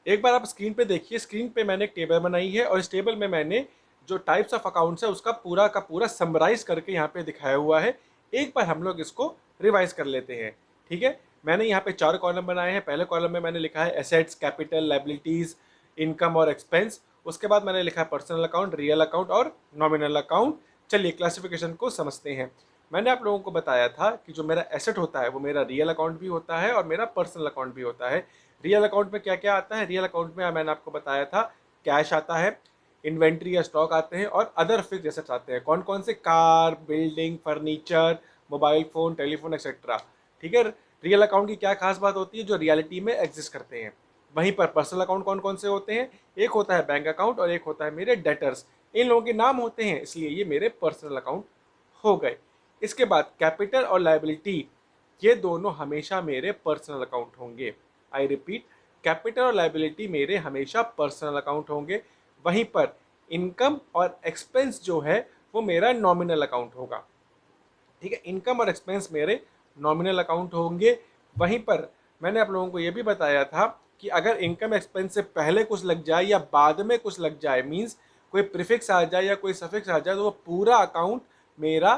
एक बार आप स्क्रीन पे देखिए, स्क्रीन पे मैंने एक टेबल बनाई है और इस टेबल में मैंने जो टाइप्स ऑफ अकाउंट्स है उसका पूरा का पूरा समराइज करके यहाँ पे दिखाया हुआ है। एक बार हम लोग इसको रिवाइज कर लेते हैं। ठीक है, मैंने यहाँ पे 4 कॉलम बनाए हैं। पहले कॉलम में मैंने लिखा है एसेट्स, कैपिटल, लायबिलिटीज, इनकम और एक्सपेंस। उसके बाद मैंने लिखा है पर्सनल अकाउंट, रियल अकाउंट और नॉमिनल अकाउंट। चलिए क्लासिफिकेशन को समझते हैं। मैंने आप लोगों को बताया था कि जो मेरा एसेट होता है वो मेरा रियल अकाउंट भी होता है और मेरा पर्सनल अकाउंट भी होता है। रियल अकाउंट में क्या क्या आता है? रियल अकाउंट में मैंने आपको बताया था कैश आता है, इन्वेंट्री या स्टॉक आते हैं और अदर फिक्स्ड एसेट्स आते हैं। कौन कौन से? Car, building, furniture, mobile phone, telephone etcetera. ठीक है, रियल अकाउंट की क्या खास बात होती है? जो रियलिटी में एग्जिस्ट करते हैं। वहीं पर पर्सनल अकाउंट कौन कौन से होते हैं? एक होता है बैंक अकाउंट और एक होता है मेरे डेटर्स। इन लोगों के नाम होते हैं इसलिए ये मेरे पर्सनल अकाउंट हो गए। इसके बाद कैपिटल और लायबिलिटी, ये दोनों हमेशा मेरे पर्सनल अकाउंट होंगे। आई रिपीट, कैपिटल और लायबिलिटी मेरे हमेशा पर्सनल अकाउंट होंगे। वहीं पर इनकम और एक्सपेंस जो है वो मेरा नॉमिनल अकाउंट होगा। ठीक है, इनकम और एक्सपेंस मेरे नॉमिनल अकाउंट होंगे। वहीं पर मैंने आप लोगों को ये भी बताया था कि अगर इनकम एक्सपेंस से पहले कुछ लग जाए या बाद में कुछ लग जाए, मीन्स कोई प्रीफिक्स आ जाए या कोई सफिक्स आ जाए, तो वो पूरा अकाउंट मेरा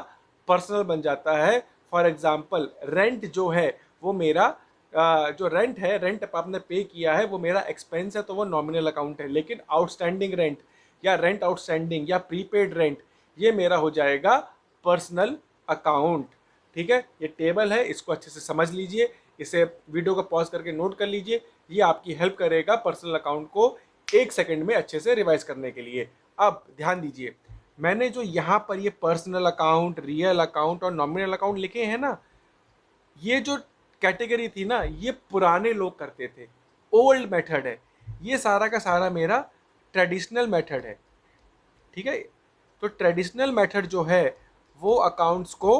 पर्सनल बन जाता है। फॉर एग्जाम्पल रेंट जो है वो मेरा जो रेंट है, रेंट आपने पे किया है वो मेरा एक्सपेंस है तो वो नॉमिनल अकाउंट है। लेकिन आउटस्टैंडिंग रेंट या रेंट आउटस्टैंडिंग या प्रीपेड रेंट, ये मेरा हो जाएगा पर्सनल अकाउंट। ठीक है, ये टेबल है, इसको अच्छे से समझ लीजिए, इसे वीडियो को पॉज करके नोट कर लीजिए। ये आपकी हेल्प करेगा पर्सनल अकाउंट को 1 सेकंड में अच्छे से रिवाइज करने के लिए। अब ध्यान दीजिए, मैंने जो यहाँ पर ये पर्सनल अकाउंट, रियल अकाउंट और नॉमिनल अकाउंट लिखे हैं ना, ये जो कैटेगरी थी ना, ये पुराने लोग करते थे, ओल्ड मेथड है। ये सारा का सारा मेरा ट्रेडिशनल मेथड है। ठीक है, तो ट्रेडिशनल मेथड जो है वो अकाउंट्स को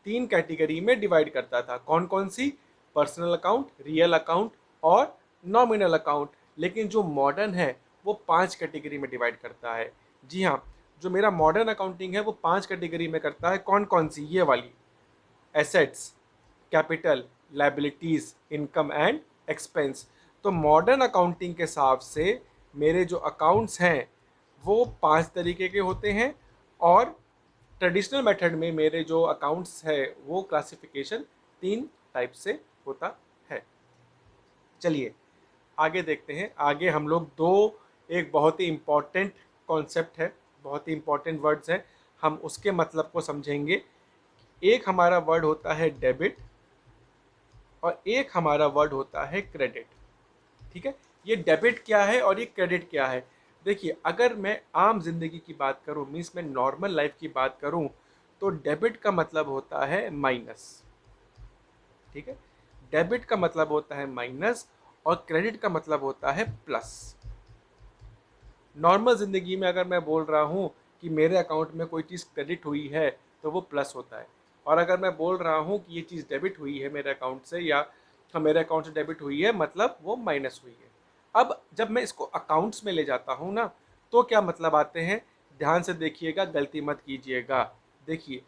3 कैटेगरी में डिवाइड करता था। कौन कौन सी? पर्सनल अकाउंट, रियल अकाउंट और नॉमिनल अकाउंट। लेकिन जो मॉडर्न है वो 5 कैटेगरी में डिवाइड करता है। जी हाँ, जो मेरा मॉडर्न अकाउंटिंग है वो 5 कैटेगरी में करता है। कौन कौन सी? ये वाली, assets, capital, liabilities, income and expense. तो मॉडर्न अकाउंटिंग के हिसाब से मेरे जो अकाउंट्स हैं वो 5 तरीके के होते हैं और ट्रेडिशनल मेथड में मेरे जो अकाउंट्स है वो क्लासिफिकेशन 3 टाइप से होता है। चलिए आगे देखते हैं। आगे हम लोग एक बहुत ही इम्पॉर्टेंट कॉन्सेप्ट है, बहुत ही इम्पॉर्टेंट वर्ड्स हैं, हम उसके मतलब को समझेंगे। एक हमारा वर्ड होता है डेबिट और एक हमारा वर्ड होता है क्रेडिट। ठीक है, ये डेबिट क्या है और ये क्रेडिट क्या है? देखिए, अगर मैं आम जिंदगी की बात करूं, मीन्स मैं नॉर्मल लाइफ की बात करूं, तो डेबिट का मतलब होता है माइनस। ठीक है, डेबिट का मतलब होता है माइनस और क्रेडिट का मतलब होता है प्लस। नॉर्मल ज़िंदगी में अगर मैं बोल रहा हूँ कि मेरे अकाउंट में कोई चीज़ क्रेडिट हुई है तो वो प्लस होता है, और अगर मैं बोल रहा हूँ कि ये चीज़ डेबिट हुई है मेरे अकाउंट से या मेरे अकाउंट से डेबिट हुई है, मतलब वो माइनस हुई है। अब जब मैं इसको अकाउंट्स में ले जाता हूँ ना, तो क्या मतलब आते हैं? ध्यान से देखिएगा, गलती मत कीजिएगा। देखिए,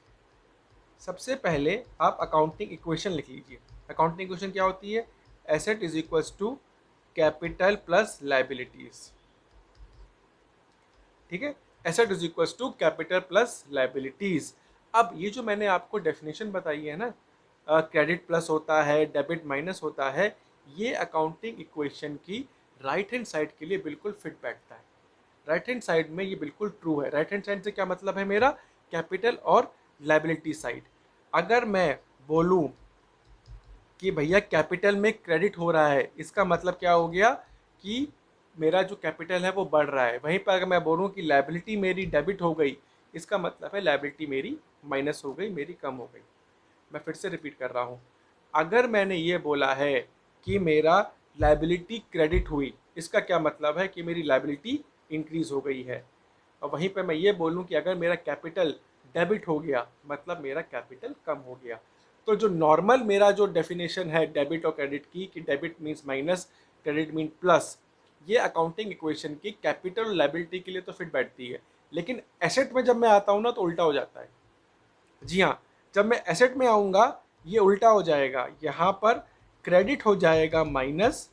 सबसे पहले आप अकाउंटिंग इक्वेशन लिख लीजिए। अकाउंटिंग इक्वेशन क्या होती है? Asset is equals to capital plus liabilities. ठीक है, asset is equals to capital plus liabilities. अब ये जो मैंने आपको डेफिनेशन बताई है ना, क्रेडिट प्लस होता है, डेबिट माइनस होता है, ये अकाउंटिंग इक्वेशन की राइट हैंड साइड के लिए बिल्कुल फिट बैठता है। राइट हैंड साइड में ये बिल्कुल ट्रू है। राइट हैंड साइड से क्या मतलब है मेरा? कैपिटल और लायबिलिटी साइड। अगर मैं बोलूँ कि भैया कैपिटल में क्रेडिट हो रहा है, इसका मतलब क्या हो गया कि मेरा जो कैपिटल है वो बढ़ रहा है। वहीं पर अगर मैं बोलूँ कि लायबिलिटी मेरी डेबिट हो गई, इसका मतलब है लायबिलिटी मेरी माइनस हो गई, मेरी कम हो गई। मैं फिर से रिपीट कर रहा हूँ, अगर मैंने ये बोला है कि मेरा लायबिलिटी क्रेडिट हुई, इसका क्या मतलब है कि मेरी लायबिलिटी इंक्रीज हो गई है। और वहीं पर मैं ये बोलूँ कि अगर मेरा कैपिटल डेबिट हो गया, मतलब मेरा कैपिटल कम हो गया। तो जो नॉर्मल मेरा जो डेफिनेशन है डेबिट और क्रेडिट की, कि debit means minus, credit mean plus, ये अकाउंटिंग इक्वेशन की कैपिटल और लायबिलिटी के लिए तो फिट बैठती है। लेकिन एसेट में जब मैं आता हूँ ना तो उल्टा हो जाता है। जी हाँ, जब मैं एसेट में आऊँगा ये उल्टा हो जाएगा। यहाँ पर क्रेडिट हो जाएगा माइनस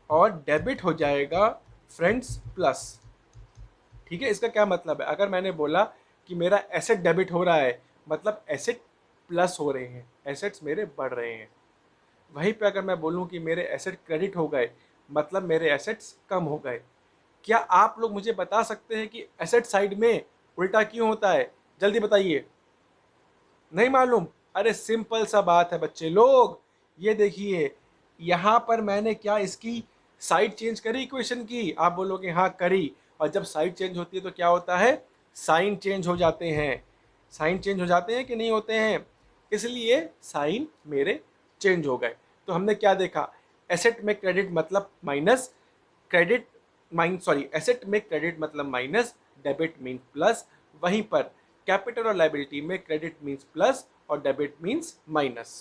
और डेबिट हो जाएगा फ्रेंड्स प्लस। ठीक है, इसका क्या मतलब है? अगर मैंने बोला कि मेरा एसेट डेबिट हो रहा है, मतलब एसेट प्लस हो रहे हैं, एसेट्स मेरे बढ़ रहे हैं। वहीं पे अगर मैं बोलूँ कि मेरे एसेट क्रेडिट हो गए, मतलब मेरे एसेट्स कम हो गए। क्या आप लोग मुझे बता सकते हैं कि एसेट साइड में उल्टा क्यों होता है? जल्दी बताइए। नहीं मालूम? अरे सिंपल सा बात है बच्चे लोग, ये देखिए यहाँ पर मैंने क्या इसकी साइड चेंज करी इक्वेशन की? आप बोलोगे हाँ करी, और जब साइड चेंज होती है तो क्या होता है? साइन चेंज हो जाते हैं। साइन चेंज हो जाते हैं कि नहीं होते हैं? इसलिए साइन मेरे चेंज हो गए। तो हमने क्या देखा? एसेट में क्रेडिट मतलब माइनस, क्रेडिट एसेट में क्रेडिट मतलब माइनस, डेबिट मीन प्लस। वहीं पर कैपिटल और लाइबिलिटी में क्रेडिट मीन्स प्लस और डेबिट मीन्स माइनस।